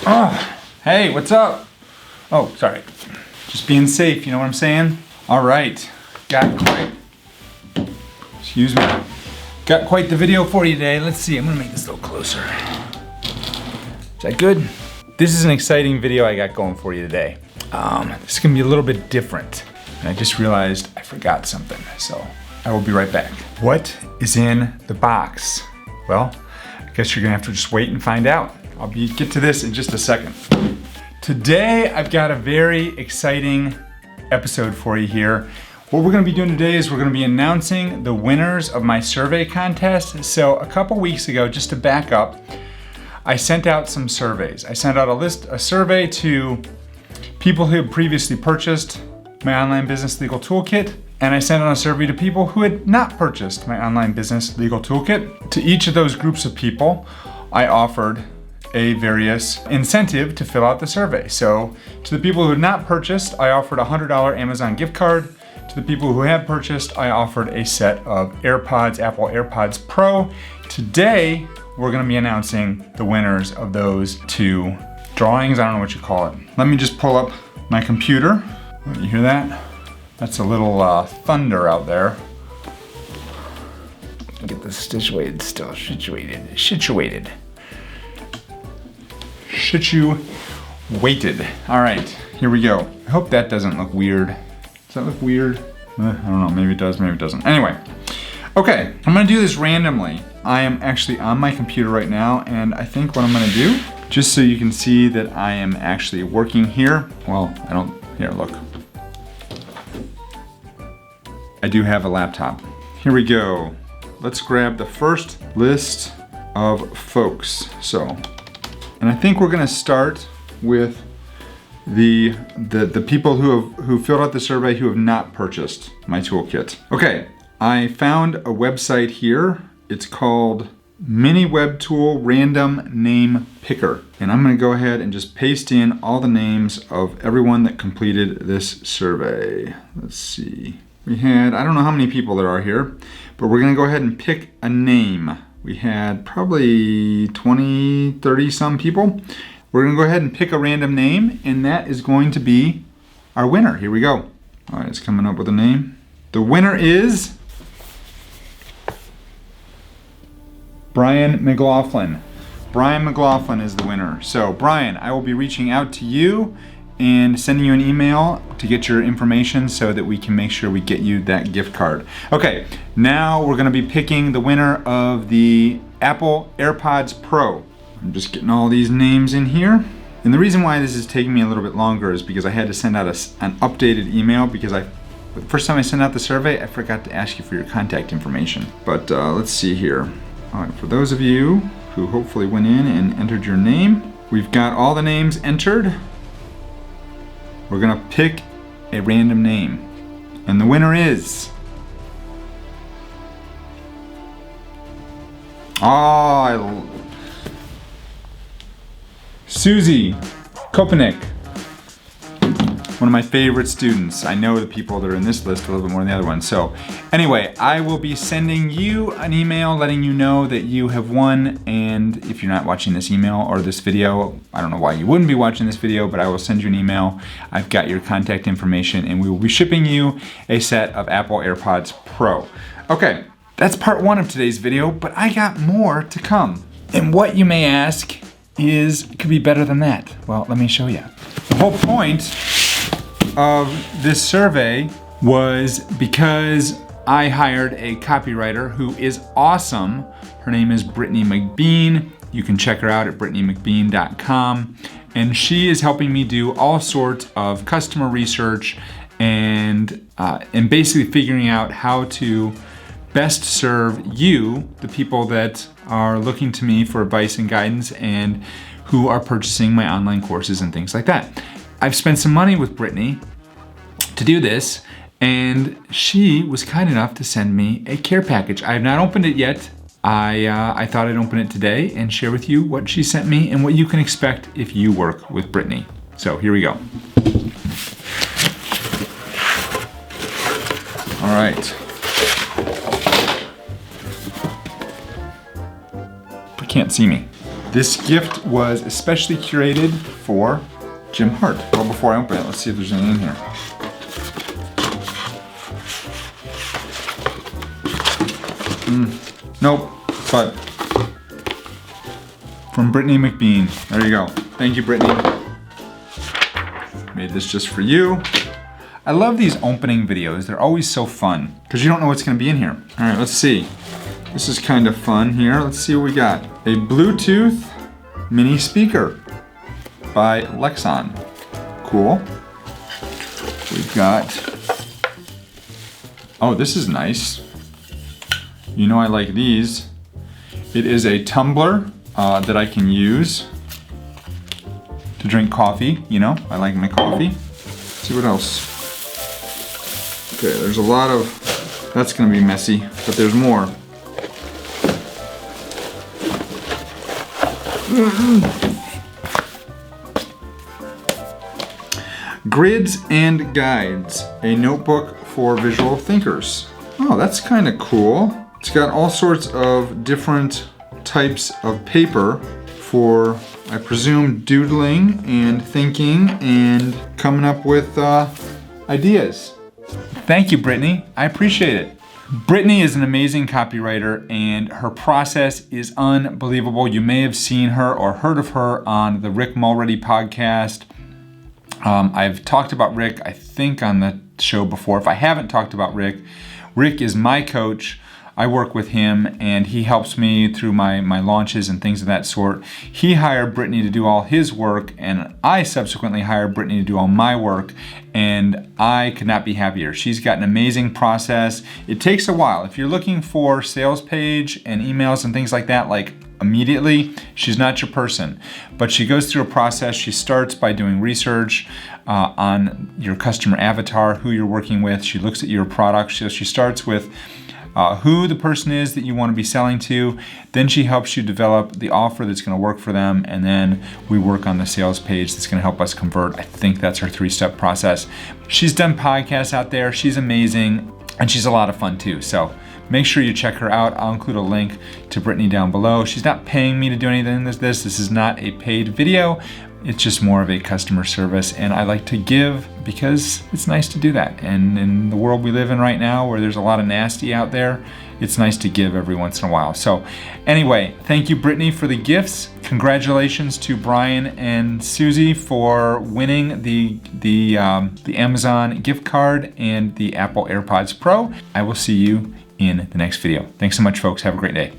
Oh, hey, what's up? Oh, sorry. Just being safe, you know what I'm saying? All right, got quite the video for you today. Let's see, I'm gonna make this a little closer. Is that good? This is an exciting video I got going for you today. This is gonna be a little bit different. And I just realized I forgot something, so I will be right back. What is in the box? Well, I guess you're gonna have to just wait and find out. I'll get to this in just a second. Today, I've got a very exciting episode for you here. What we're gonna be doing today is we're gonna be announcing the winners of my survey contest. So a couple weeks ago, just to back up, I sent out some surveys. I sent out a survey to people who had previously purchased my online business legal toolkit, and I sent out a survey to people who had not purchased my online business legal toolkit. To each of those groups of people, I offered a various incentive to fill out the survey. So to the people who had not purchased, I offered a $100 Amazon gift card. To the people who had purchased, I offered a set of AirPods, Apple AirPods Pro. Today, we're gonna be announcing the winners of those two drawings. I don't know what you call it. Let me just pull up my computer. You hear that? That's a little thunder out there. Get this situated. All right, here we go. I hope that doesn't look weird. Does that look weird? I don't know, maybe it does, maybe it doesn't. Anyway, okay, I'm gonna do this randomly. I am actually on my computer right now, and I think what I'm gonna do, just so you can see that I am actually working here. Well, here, look. I do have a laptop. Here we go. Let's grab the first list of folks. And I think we're gonna start with the people who filled out the survey who have not purchased my toolkit. Okay, I found a website here. It's called Mini Web Tool Random Name Picker. And I'm gonna go ahead and just paste in all the names of everyone that completed this survey. Let's see. We had, I don't know how many people there are here, but we're gonna go ahead and pick a name. We had probably 20, 30 some people. We're gonna go ahead and pick a random name, and that is going to be our winner. Here we go. All right, it's coming up with a name. The winner is Brian McLaughlin. Brian McLaughlin is the winner. So Brian, I will be reaching out to you and sending you an email to get your information so that we can make sure we get you that gift card. Okay, now we're gonna be picking the winner of the Apple AirPods Pro. I'm just getting all these names in here. And the reason why this is taking me a little bit longer is because I had to send out an updated email because the first time I sent out the survey, I forgot to ask you for your contact information. But let's see here. All right, for those of you who hopefully went in and entered your name, we've got all the names entered. We're gonna pick a random name. And the winner is... Susie Kopanek. One of my favorite students. I know the people that are in this list a little bit more than the other ones. So anyway, I will be sending you an email letting you know that you have won. And if you're not watching this email or this video, I don't know why you wouldn't be watching this video, but I will send you an email. I've got your contact information, and we will be shipping you a set of Apple AirPods Pro. Okay, that's part one of today's video, but I got more to come. And what, you may ask, could be better than that. Well, let me show you. The whole point of this survey was because I hired a copywriter who is awesome. Her name is Brittany McBean. You can check her out at brittanyMcBean.com. And she is helping me do all sorts of customer research and basically figuring out how to best serve you, the people that are looking to me for advice and guidance and who are purchasing my online courses and things like that. I've spent some money with Brittany to do this, and she was kind enough to send me a care package. I have not opened it yet. I thought I'd open it today and share with you what she sent me and what you can expect if you work with Brittany. So here we go. All right. You can't see me. This gift was especially curated for Jim Hart. Well, before I open it, let's see if there's anything in here. Nope, but from Brittany McBean. There you go. Thank you, Brittany. Made this just for you. I love these opening videos. They're always so fun because you don't know what's gonna be in here. All right, let's see. This is kind of fun here. Let's see what we got. A Bluetooth mini speaker by Lexon. Cool. We've got, oh, this is nice. You know I like these. It is a tumbler that I can use to drink coffee. You know, I like my coffee. Let's see what else. Okay, there's a lot of, that's gonna be messy, but there's more. Grids and Guides, a notebook for visual thinkers. Oh, that's kind of cool. It's got all sorts of different types of paper for, I presume, doodling and thinking and coming up with ideas. Thank you, Brittany. I appreciate it. Brittany is an amazing copywriter and her process is unbelievable. You may have seen her or heard of her on the Rick Mulready podcast. I've talked about Rick, I think, on the show before. If I haven't talked about Rick, Rick is my coach. I work with him and he helps me through my launches and things of that sort. He hired Brittany to do all his work and I subsequently hired Brittany to do all my work, and I could not be happier. She's got an amazing process. It takes a while. If you're looking for sales page and emails and things like that, like immediately, she's not your person. But she goes through a process. She starts by doing research on your customer avatar, who you're working with. She looks at your product. So she starts with who the person is that you want to be selling to. Then she helps you develop the offer that's going to work for them. And then we work on the sales page that's going to help us convert. I think that's her 3-step process. She's done podcasts out there. She's amazing. And she's a lot of fun too. So make sure you check her out. I'll include a link to Brittany down below. She's not paying me to do anything with this. This is not a paid video. It's just more of a customer service, and I like to give because it's nice to do that. And in the world we live in right now where there's a lot of nasty out there, it's nice to give every once in a while. So anyway, thank you, Brittany, for the gifts. Congratulations to Brian and Susie for winning the Amazon gift card and the Apple AirPods Pro. I will see you in the next video. Thanks so much, folks. Have a great day.